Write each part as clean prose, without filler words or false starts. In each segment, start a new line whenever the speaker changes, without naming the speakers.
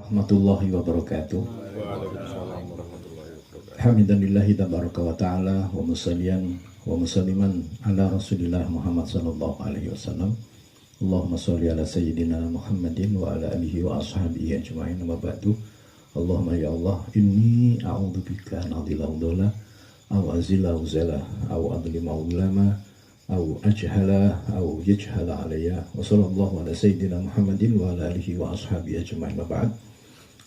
Warahmatullahi wabarakatuh.
Waalaikumsalam warahmatullahi wabarakatuh.
Hamdanillahi tabaraka wa ta'ala wa musallian wa musalliman ala Rasulillah Muhammad sallallahu alaihi wasallam. Allahumma sholli ala sayyidina Muhammadin wa ala alihi wa ashabihi ajma'in wa ba'du. Allahumma ya Allah, inni a'udzubika an adilla udalla aw azilla uzala aw adlima ulama aw ajhala aw yajhala alayya wa sallallahu ala sayyidina Muhammadin wa ala alihi wa ashabihi ajma'in wa ba'd.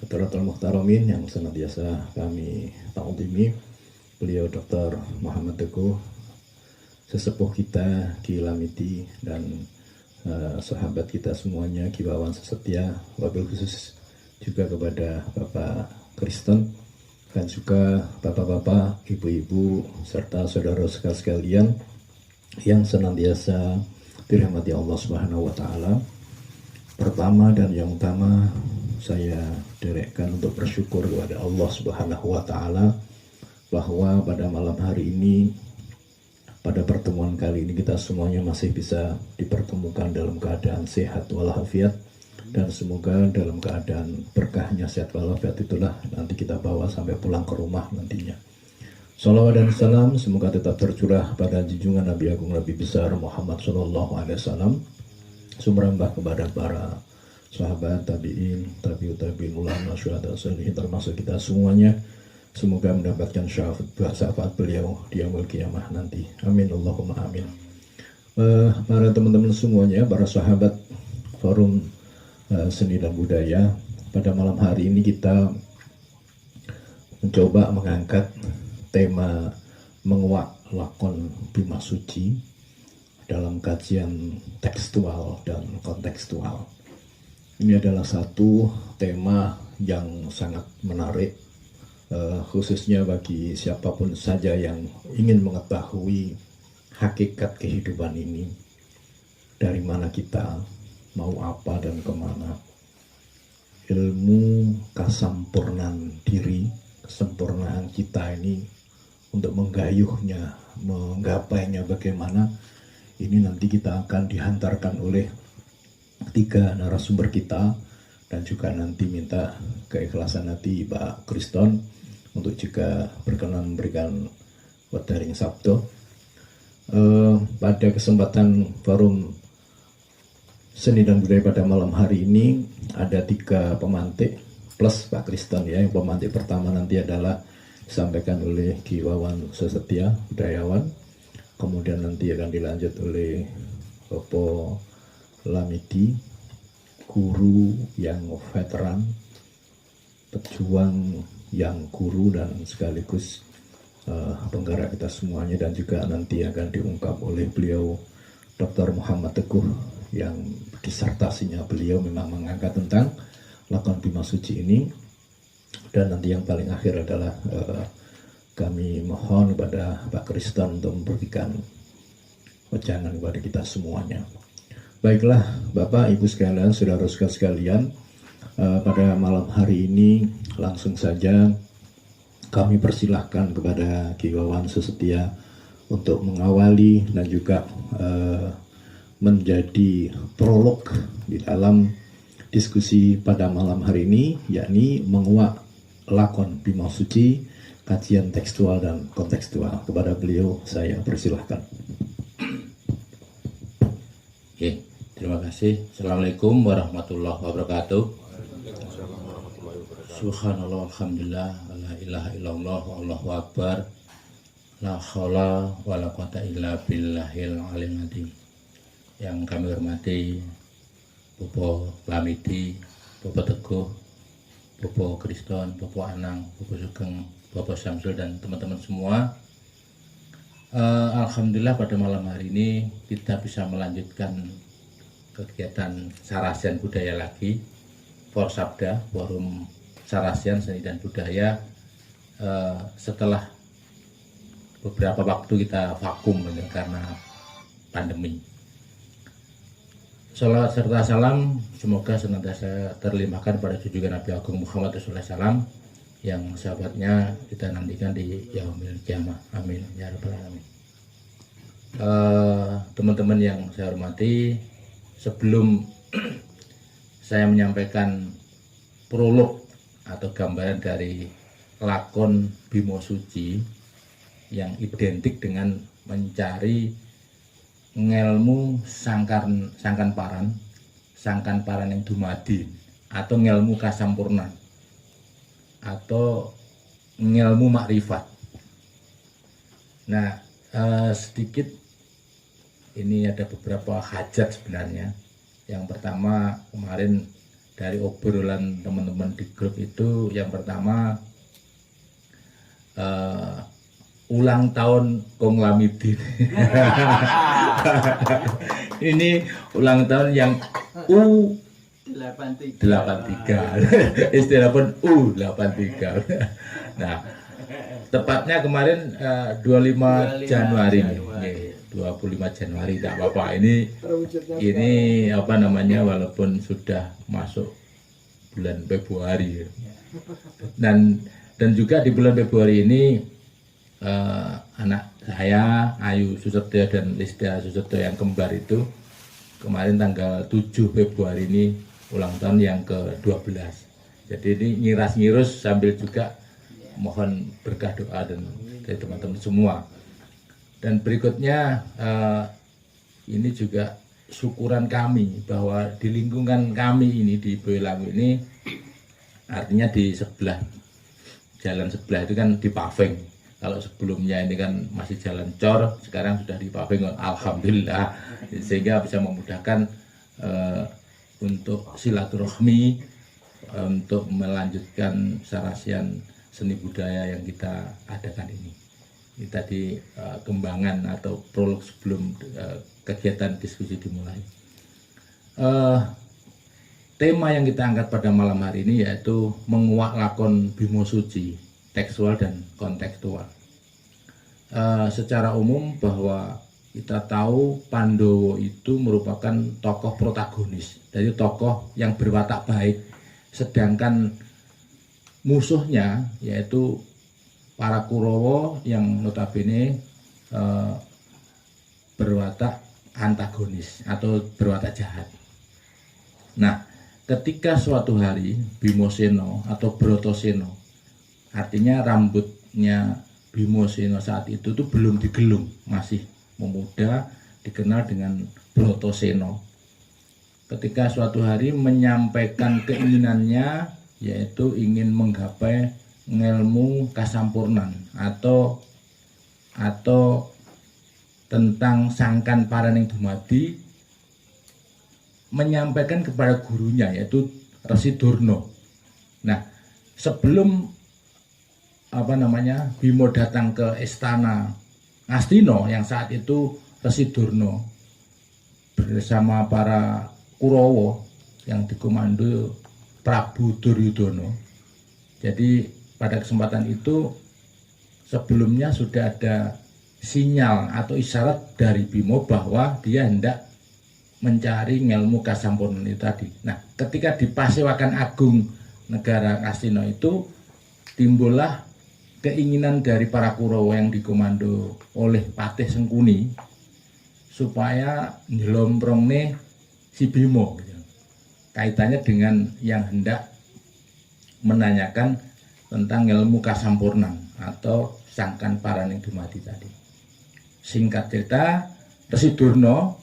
Hadratul Muhtaramin yang senantiasa kami ta'zimi, beliau Dr. Muhammad Teguh, sesepuh kita Ki Lamiti, dan sahabat kita semuanya Ki Wawan sesetia, wabil khusus juga kepada Bapak Kristen dan juga bapak-bapak, ibu-ibu serta saudara-saudara sekalian yang senantiasa dirahmati Allah Subhanahu wa taala. Pertama dan yang utama, saya direkkan untuk bersyukur kepada Allah Subhanahu wa taala bahwa pada malam hari ini, pada pertemuan kali ini, kita semuanya masih bisa dipertemukan dalam keadaan sehat walafiat, dan semoga dalam keadaan berkahnya sehat walafiat itulah nanti kita bawa sampai pulang ke rumah nantinya. Salawat dan salam semoga tetap tercurah pada junjungan Nabi Agung Nabi besar Muhammad Sallallahu Alaihi Wasallam, sumberambah kepada para sahabat, tabi'in, tabi'ut tabi'in, ulama, syuhada, salihin, termasuk kita semuanya. Semoga mendapatkan syafaat beliau di yaumul qiyamah nanti. Amin Allahumma amin. Para teman-teman semuanya, para sahabat Forum Seni dan Budaya, pada malam hari ini kita mencoba mengangkat tema menguak lakon Bima Suci dalam kajian tekstual dan kontekstual. Ini adalah satu tema yang sangat menarik, khususnya bagi siapapun saja yang ingin mengetahui hakikat kehidupan ini, dari mana kita, mau apa dan kemana. Ilmu kesampurnaan diri, kesempurnaan kita ini untuk menggayuhnya, menggapainya bagaimana, ini nanti kita akan dihantarkan oleh tiga narasumber kita, dan juga nanti minta keikhlasan hati Pak Kristen untuk juga berkenan memberikan wadaring sabdo. Pada kesempatan forum seni dan budaya pada malam hari ini ada tiga pemantik plus Pak Kristen ya. Yang pemantik pertama nanti adalah disampaikan oleh Ki Wawan Sesetia, budayawan. Kemudian nanti akan dilanjut oleh Bapak Lamidi, guru yang veteran, pejuang yang guru dan sekaligus penggerak kita semuanya, dan juga nanti akan diungkap oleh beliau Dr. Muhammad Teguh yang disertasinya beliau memang mengangkat tentang lakon Bima Suci ini. Dan nanti yang paling akhir adalah kami mohon kepada Pak Kristen untuk memberikan wejangan kepada kita semuanya. Baiklah Bapak, Ibu sekalian, saudara-saudara sekalian, pada malam hari ini langsung saja kami persilahkan kepada Ki Wawan Sesetia untuk mengawali dan juga menjadi prolog di dalam diskusi pada malam hari ini, yakni menguak lakon Bima Suci, kajian tekstual dan kontekstual. Kepada beliau saya persilahkan.
Oke, terima kasih. Assalamualaikum warahmatullahi wabarakatuh. Subhanallah, alhamdulillah, la ilaha illallah, Allahu akbar, la haula wa la quwata illa billahil aliyil azim. Yang kami hormati Bapak Lamidi, Bapak Teguh, Bapak Kristen, Bapak Anang, Bapak Sugeng, Bapak Samsul, dan teman-teman semua. Alhamdulillah pada malam hari ini kita bisa melanjutkan kegiatan Sarasian Budaya lagi, Forsabda, Forum Sarasian Seni dan Budaya, setelah beberapa waktu kita vakum karena pandemi. Salawat serta salam semoga senantiasa terlimpahkan pada junjungan Nabi Agung Muhammad SAW, yang sahabatnya kita nantikan di yaumil qiyamah. Amin ya rabbal alamin. Teman-teman yang saya hormati, sebelum saya menyampaikan prolog atau gambaran dari lakon Bimo Suci yang identik dengan mencari ngelmu sangkan paran yang dumadi atau ngelmu kasampurnan atau ngelmu makrifat. Nah, sedikit ini ada beberapa hajat sebenarnya. Yang pertama kemarin dari obrolan teman-teman di grup itu, yang pertama ulang tahun Kong Lamidin. Ini ulang tahun yang U83. Istilah pun U83. Nah, tepatnya kemarin 25 Januari nih. 25 Januari tidak apa-apa. Ini apa namanya, walaupun sudah masuk bulan Februari. Dan juga di bulan Februari ini anak saya Ayu Susetyo dan Listia Susetyo yang kembar itu kemarin tanggal 7 Februari ini ulang tahun yang ke-12. Jadi ini ngiras-ngirus sambil juga mohon berkah doa dan dari teman-teman semua. Dan berikutnya ini juga syukuran kami bahwa di lingkungan kami ini di Boyolali ini, artinya di sebelah jalan sebelah itu kan dipaving. Kalau sebelumnya ini kan masih jalan cor, sekarang sudah dipaving, alhamdulillah, sehingga bisa memudahkan untuk silaturahmi, untuk melanjutkan sarasian seni budaya yang kita adakan ini. Ini tadi kembangan atau prolog sebelum kegiatan diskusi dimulai. Tema yang kita angkat pada malam hari ini yaitu menguak lakon Bimo Suci, tekstual dan kontekstual. Secara umum bahwa kita tahu Pandowo itu merupakan tokoh protagonis, jadi tokoh yang berwatak baik, sedangkan musuhnya yaitu para Kurawa yang notabene berwatak antagonis atau berwatak jahat. Nah, ketika suatu hari Bimoseno atau Brotoseno, artinya rambutnya Bimoseno saat itu tuh belum digelung, masih memuda, dikenal dengan Brotoseno. Ketika suatu hari menyampaikan keinginannya, yaitu ingin menggapai ngelmu kasampurnan atau tentang sangkan paraning dumadi, menyampaikan kepada gurunya yaitu Resi Durna. Nah, sebelum Bimo datang ke istana Astina yang saat itu Resi Durna bersama para Kurawa yang dikomando Prabu Duryudana. Jadi pada kesempatan itu sebelumnya sudah ada sinyal atau isyarat dari Bimo bahwa dia hendak mencari ngelmu kasampurnan itu tadi. Nah, ketika di Pasewakan Agung Negara Astina itu timbullah keinginan dari para Kurawa yang dikomando oleh Patih Sengkuni supaya nyelomprone si Bimo, gitu. Kaitannya dengan yang hendak menanyakan tentang ilmu kasampurnan atau sangkan paraning dumadi tadi. Singkat cerita, Resi Durna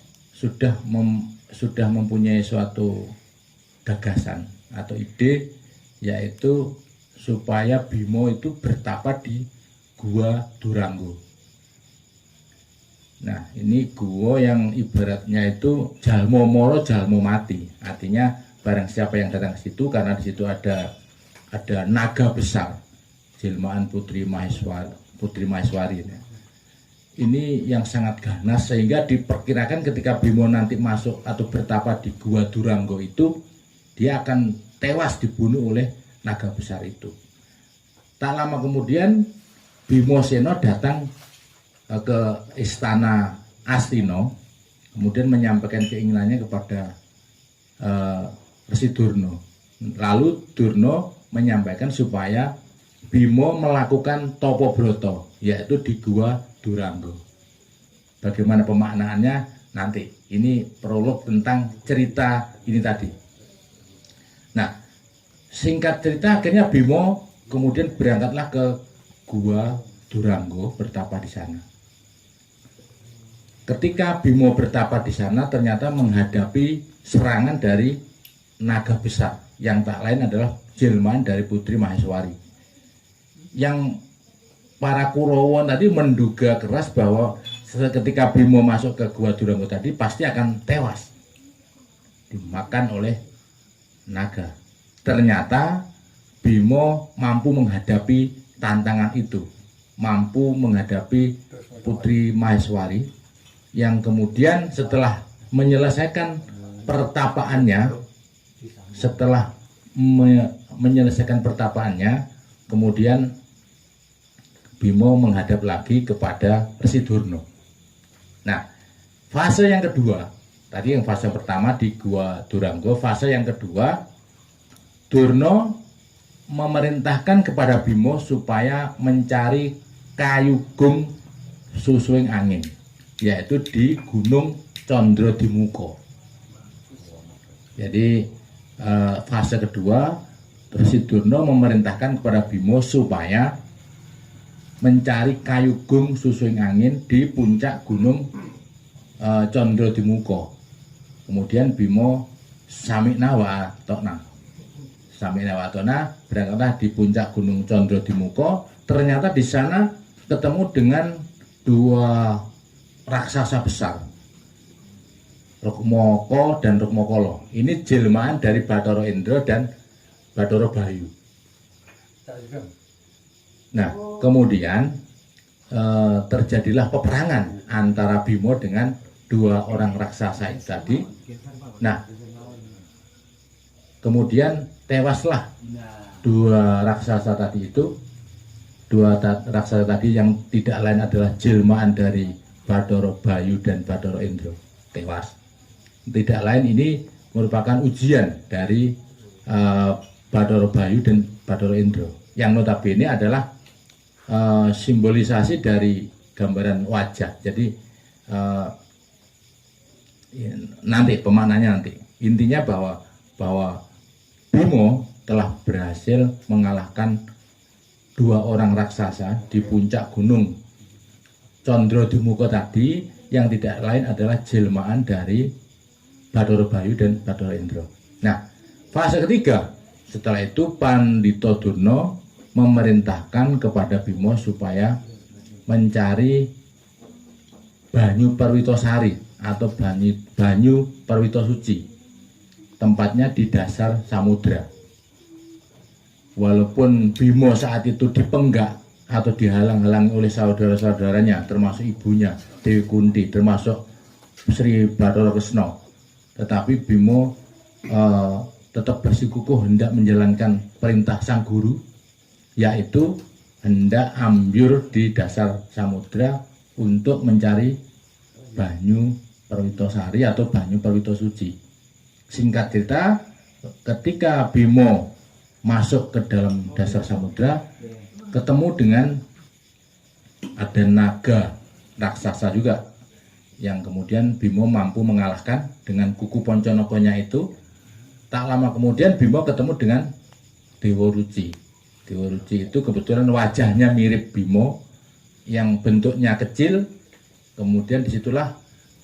sudah mempunyai suatu gagasan atau ide, yaitu supaya Bimo itu bertapa di Gua Duranggo. Nah, ini gua yang ibaratnya itu jalmo moro jalmo mati. Artinya barang siapa yang datang ke situ, karena di situ ada naga besar, jelmaan Putri Maheswari. Ini yang sangat ganas sehingga diperkirakan ketika Bimo nanti masuk atau bertapa di Gua Duranggo itu, dia akan tewas dibunuh oleh naga besar itu. Tak lama kemudian Bimoseno datang ke istana Astina, kemudian menyampaikan keinginannya kepada Resi Durna. Lalu Durna menyampaikan supaya Bimo melakukan topo broto, yaitu di Gua Duranggo. Bagaimana pemaknaannya nanti. Ini prolog tentang cerita ini tadi. Nah, Singkat cerita akhirnya Bimo kemudian berangkatlah ke Gua Duranggo bertapa di sana. Ketika Bimo bertapa di sana ternyata menghadapi serangan dari naga besar yang tak lain adalah jelmaan dari Putri Maheswari. Yang para Kurawa tadi menduga keras bahwa ketika Bimo masuk ke Gua Duranggo tadi pasti akan tewas dimakan oleh naga. Ternyata Bimo mampu menghadapi tantangan itu, mampu menghadapi Putri Maheswari yang kemudian setelah menyelesaikan pertapaannya, kemudian Bimo menghadap lagi kepada Resi Durna. Nah, fase yang kedua, tadi yang fase pertama di Gua Duranggo, fase yang kedua, Durna memerintahkan kepada Bimo supaya mencari kayu gung susuing angin, yaitu di Gunung Condrodimuka. Jadi fase kedua, Resi Durna memerintahkan kepada Bimo supaya mencari kayu gung susuing angin di puncak Gunung Condrodimuka. Kemudian Bimo sami'na wa ata'na. Sami'na wa ata'na, berangkatlah di puncak Gunung Condrodimuka. Ternyata di sana ketemu dengan dua raksasa besar, Rukmoko dan Rukmokolo. Ini jelmaan dari Bathara Indra dan Bathara Bayu. Nah, kemudian terjadilah peperangan antara Bimo dengan dua orang raksasa itu tadi. Nah, kemudian tewaslah dua raksasa tadi itu. Dua raksasa tadi yang tidak lain adalah jelmaan dari Bathara Bayu dan Bathara Indra, tewas. Tidak lain, ini merupakan ujian dari Bathara Bayu dan Bathara Indra, yang notabene adalah simbolisasi dari gambaran wajah. Jadi nanti pemaknanya nanti. Intinya bahwa Bimo telah berhasil mengalahkan dua orang raksasa di puncak Gunung Condrodimuka tadi, yang tidak lain adalah jelmaan dari Bathara Bayu dan Bathara Indra. Nah, fase ketiga, setelah itu Pandhita Durna memerintahkan kepada Bimo supaya mencari banyu Perwitasari atau banyu Perwita Suci, tempatnya di dasar samudra. Walaupun Bimo saat itu dipenggak atau dihalang-halangi oleh saudara-saudaranya, termasuk ibunya Dewi Kunti, termasuk Sri Bathara Kresna, tetapi Bimo tetap bersikukuh hendak menjalankan perintah sang guru, yaitu hendak ambyur di dasar samudra untuk mencari banyu Perwitasari atau banyu Perwita Suci. Singkat cerita, ketika Bimo masuk ke dalam dasar samudra, ketemu dengan ada naga raksasa juga, yang kemudian Bimo mampu mengalahkan dengan kuku Ponconokonya itu. Tak lama kemudian Bimo ketemu dengan Dewa Ruci. Dewa Ruci itu kebetulan wajahnya mirip Bimo, yang bentuknya kecil. Kemudian disitulah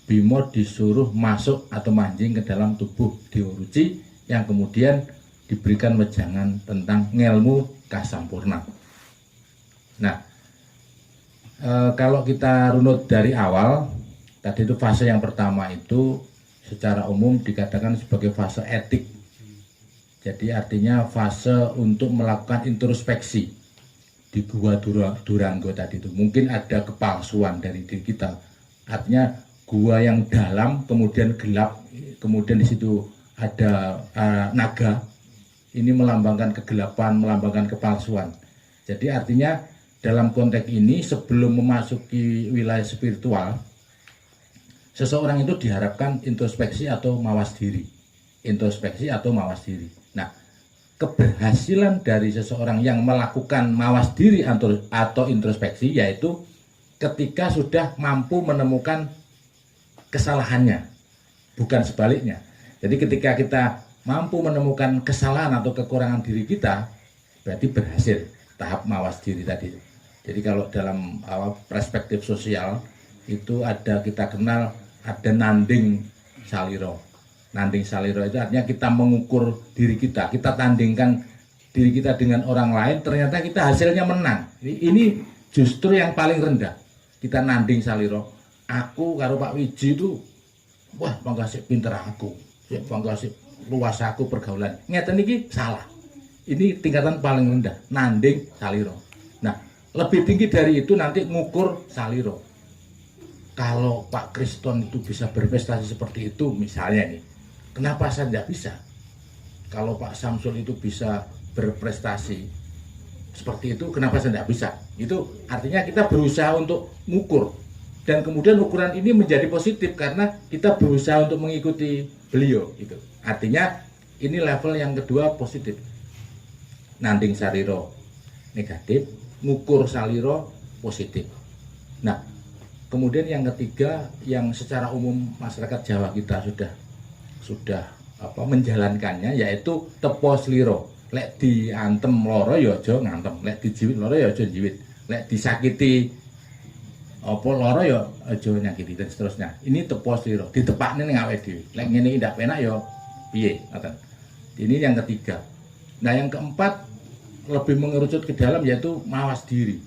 Bimo disuruh masuk atau mancing ke dalam tubuh Dewa Ruci, yang kemudian diberikan wejangan tentang ngelmu kasampurna. Nah, kalau kita runut dari awal, tadi itu fase yang pertama itu secara umum dikatakan sebagai fase etik. Jadi artinya fase untuk melakukan introspeksi di Gua Duranggo tadi itu. Mungkin ada kepalsuan dari diri kita. Artinya gua yang dalam kemudian gelap, kemudian di situ ada naga. Ini melambangkan kegelapan, melambangkan kepalsuan. Jadi artinya dalam konteks ini, sebelum memasuki wilayah spiritual, seseorang itu diharapkan introspeksi atau mawas diri. Introspeksi atau mawas diri. Nah, keberhasilan dari seseorang yang melakukan mawas diri atau introspeksi, yaitu ketika sudah mampu menemukan kesalahannya, bukan sebaliknya. Jadi ketika kita mampu menemukan kesalahan atau kekurangan diri kita, berarti berhasil tahap mawas diri tadi. Jadi kalau dalam perspektif sosial itu ada, kita kenal ada nanding saliro. Nanding saliro itu artinya kita mengukur diri kita tandingkan diri kita dengan orang lain, ternyata kita hasilnya menang. Ini justru yang paling rendah. Kita nanding saliro. Aku karo Pak Wiji itu, wah bangga sih pinter aku, bangga sih luas aku pergaulan. Ngeten iki salah. Ini tingkatan paling rendah, nanding saliro. Nah, lebih tinggi dari itu nanti ngukur saliro. Kalau Pak Kriston itu bisa berprestasi seperti itu misalnya nih, kenapa saya tidak bisa? Kalau Pak Samsul itu bisa berprestasi seperti itu, kenapa saya tidak bisa? Itu artinya kita berusaha untuk ngukur. Dan kemudian ukuran ini menjadi positif karena kita berusaha untuk mengikuti beliau. Itu artinya ini level yang kedua positif. Nanding saliro negatif, ngukur saliro positif. Nah, kemudian yang ketiga yang secara umum masyarakat Jawa kita sudah menjalankannya, yaitu tepo sliro. Lek diantem loro ya aja ngantem, lek dijiwit loro ya aja jiwit, lek disakiti apa loro ya aja nyakiti dan seterusnya. Ini tepo sliro, ditepakne ning awake dhewe. Lek ngene iki ndak penak ya piye, ngoten. Ini yang ketiga. Nah, yang keempat lebih mengerucut ke dalam yaitu mawas diri.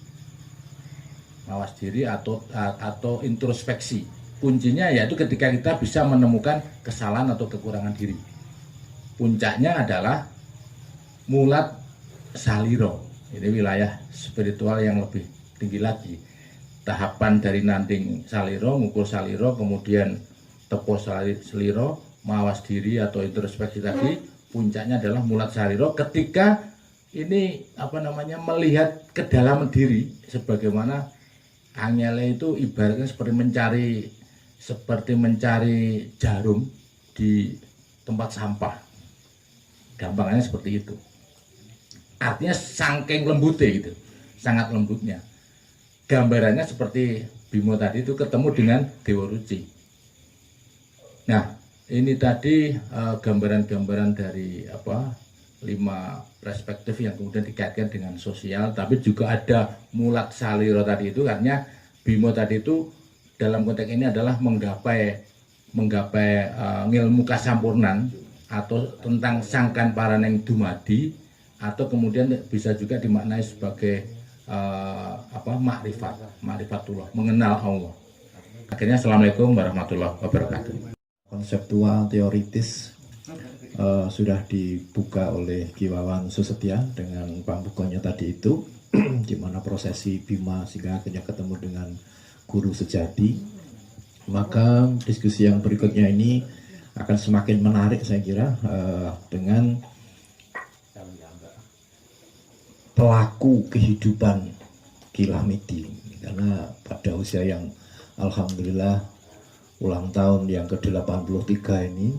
Mawas diri atau introspeksi. Kuncinya yaitu ketika kita bisa menemukan kesalahan atau kekurangan diri. Puncaknya adalah mulat saliro. Ini wilayah spiritual yang lebih tinggi lagi. Tahapan dari nanding saliro, ngukur saliro, kemudian tepo saliro, mawas diri atau introspeksi tadi, puncaknya adalah mulat saliro ketika ini melihat kedalaman diri, sebagaimana angele itu ibaratnya seperti mencari jarum di tempat sampah. Gampangnya seperti itu. Artinya saking lembutnya gitu, sangat lembutnya. Gambarannya seperti Bimo tadi itu ketemu dengan Dewa Ruci. Nah, ini tadi gambaran-gambaran dari 5 perspektif yang kemudian dikaitkan dengan sosial, tapi juga ada mulat saliro tadi itu, artinya Bimo tadi itu dalam konteks ini adalah menggapai ngilmu kasampurnan atau tentang sangkan paraneng dumadi, atau kemudian bisa juga dimaknai sebagai makrifatullah, mengenal Allah. Akhirnya assalamualaikum warahmatullahi wabarakatuh.
Konseptual teoritis sudah dibuka oleh Ki Wawan Susetya dengan pambukannya tadi itu, di mana prosesi Bima sehingga akhirnya ketemu dengan guru sejati. Maka diskusi yang berikutnya ini akan semakin menarik saya kira, dengan pelaku kehidupan Ki Lamidi, karena pada usia yang alhamdulillah ulang tahun yang ke-83 ini,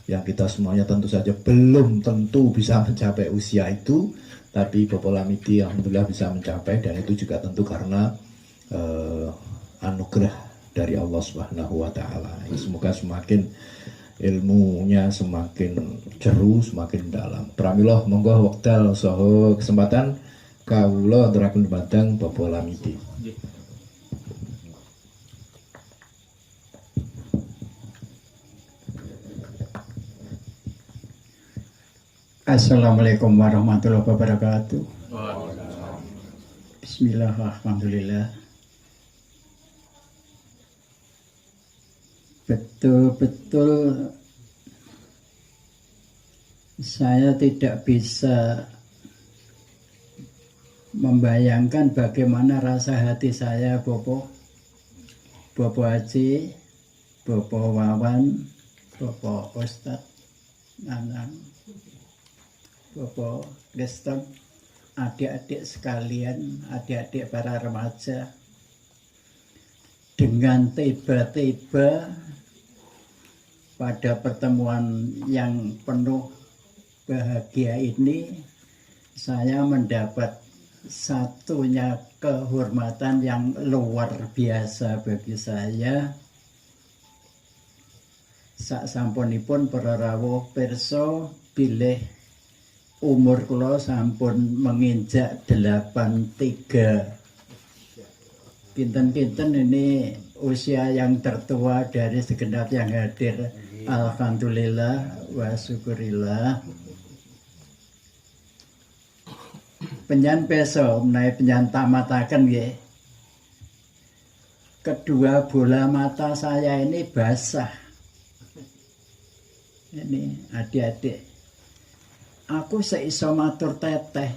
yang kita semuanya tentu saja belum tentu bisa mencapai usia itu, tapi Bapak Lamidi alhamdulillah bisa mencapai, dan itu juga tentu karena anugerah dari Allah Subhanahu wa taala. Semoga semakin ilmunya semakin jeru, semakin dalam. Pramila monggo wekdal saha kesempatan kawula aturaken dumateng Bapak Lamidi.
Assalamualaikum warahmatullahi wabarakatuh. Bismillahirrahmanirrahim. Betul-betul saya tidak bisa membayangkan bagaimana rasa hati saya, Bopo Haji, Bopo Wawan, Bopo Ustadz Nanang, Bopo Kristen, adik-adik sekalian, adik-adik para remaja, dengan tiba-tiba pada pertemuan yang penuh bahagia ini, saya mendapat satunya kehormatan yang luar biasa bagi saya, sak sampunipun para rawuh pirsa bilih umur kula sampun menginjak 83. Kinten-kinten ini usia yang tertua dari segenap yang hadir. Alhamdulillah wa syukurillah. Penyan peso menawi penyan tamataken nggih. Kedua bola mata saya ini basah. Ini adik-adik. Aku seiso matur teteh,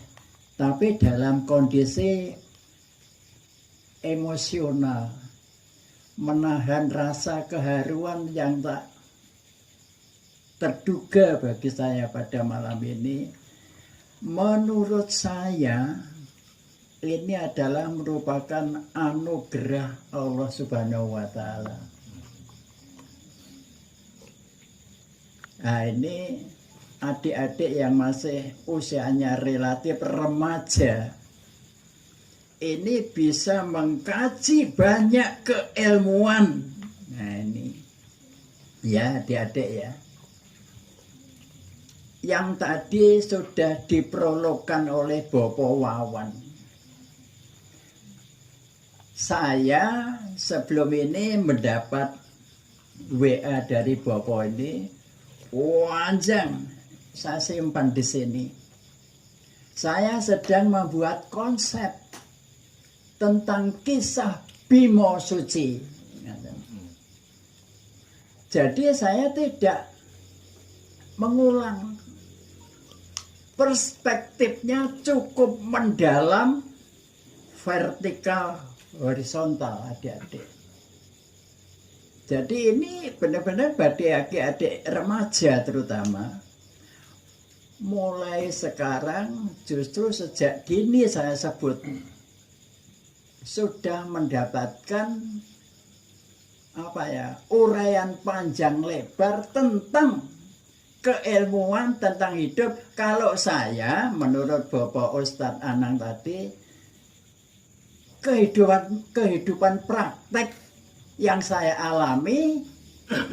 tapi dalam kondisi emosional, menahan rasa keharuan yang tak terduga bagi saya pada malam ini. Menurut saya ini adalah merupakan anugerah Allah Subhanahu wa Ta'ala. Nah, ini adik-adik yang masih usianya relatif remaja ini bisa mengkaji banyak keilmuan. Nah ini ya adik-adik ya, yang tadi sudah diprologkan oleh Bapak Wawan. Saya sebelum ini mendapat WA dari Bapak ini, panjang, saya simpan di sini. Saya sedang membuat konsep tentang kisah Bima Suci. Jadi saya tidak mengulang. Perspektifnya cukup mendalam, vertikal, horizontal, adik-adik. Jadi ini benar-benar bagi adik-adik remaja terutama. Mulai sekarang justru sejak dini saya sebut sudah mendapatkan uraian panjang lebar tentang keilmuan tentang hidup. Kalau saya menurut Bapak Ustadz Anang tadi, kehidupan praktek yang saya alami,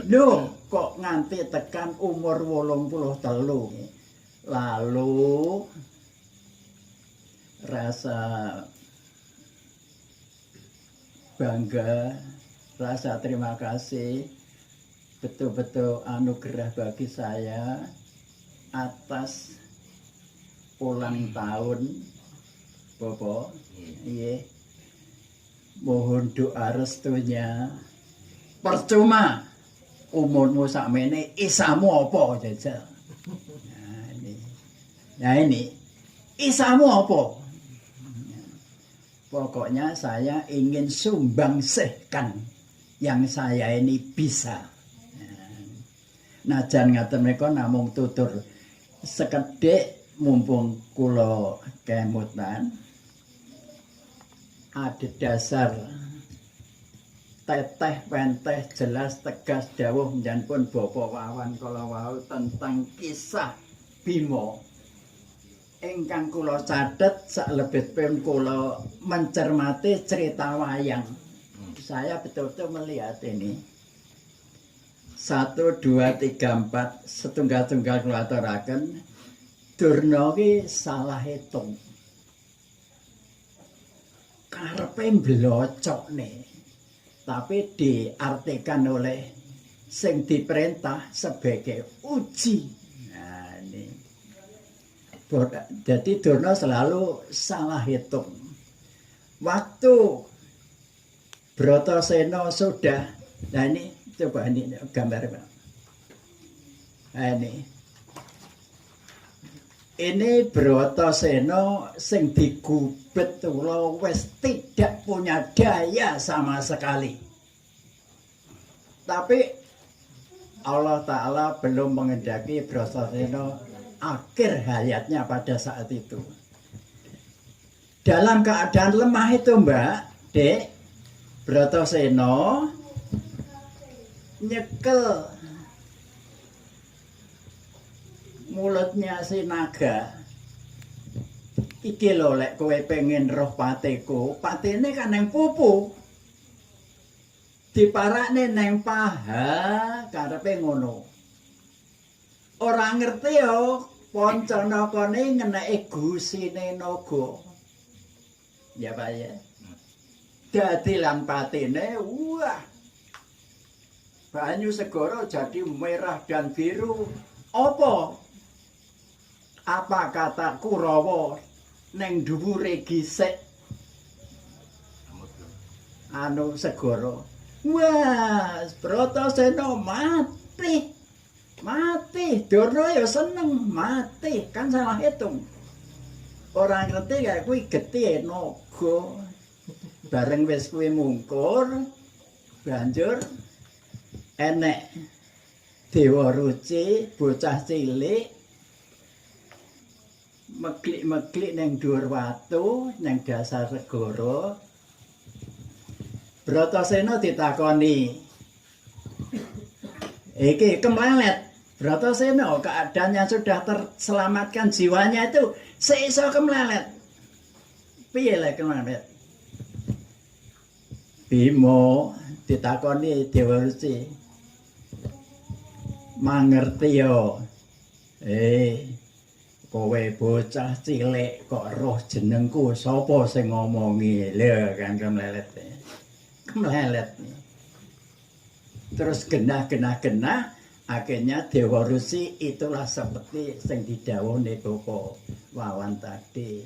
loh kok nganti tekan umur 83. Lalu rasa bangga, rasa terima kasih betul-betul anugerah bagi saya atas ulang tahun Bapak. Iya. Mohon doa restunya. Percuma umurmu sakmene isamu apa jajal. Nah ini isamu apa? Pokoknya saya ingin sumbangsihkan yang saya ini bisa. Najan ngaten menika namung tutur sekedhik mumpung kula kemutan. Ada dasar teteh penteh jelas tegas dawuh njanpun Bapak Wawan kala wau tentang kisah Bima. Ingkang kula catet saklebetipun kula mencermati cerita wayang. Saya betul-betul melihat ini. 1, 2, 3, 4 setunggal-tunggal kula aturaken. Durna ki salah hitung. Karepe mblocokne. Tapi diartikan oleh sing diperintah sebagai uji. Nah ini. Jadi Durna selalu salah hitung. Waktu Bratasena sudah, nah ini coba ini gambar Pak. Nah ini Bratasena sing digubet kula wis tidak punya daya sama sekali. Tapi Allah Ta'ala belum mengendaki Bratasena akhir hayatnya pada saat itu. Dalam keadaan lemah itu Mbak, Dek, Bratasena nyekel mulutnya si naga. Iki lho lek kowe pengen roh patiku, patine kan yang pupu. diparakne neng paha karepe ngono. Ora ngerti yo Pancanakane ngeneki gusine naga. Ya Pak ya. Dadi lan patine wah. Banyu segara jadi merah dan biru. Apa kata Kurawa ning dhuwure gisik anu segara. Wah, Bratasena mati. Durna ya seneng mati, kan salah hitung. Ora ngerti kae kuwi getih naga. Bareng wis kuwi mungkur, banjur enek Dewa Ruci, bocah cilik meglik-meglik ning dhuwur watu, ning dasar segara. Bratasena ditakoni, iki kemlelet. Bratasena keadaannya sudah terselamatkan jiwanya itu seiso kemlelet. Piye lek kemlelet? Bima ditakoni Dewa Ruci. Mangerti yo. Kowe bocah cilik kok roh jenengku sapa sing ngomongi? Lho kan kemlelet. Kemlelet. Terus genah. Akhirnya Dewa Ruci itulah seperti yang didhawuhne Bapak Wawan tadi.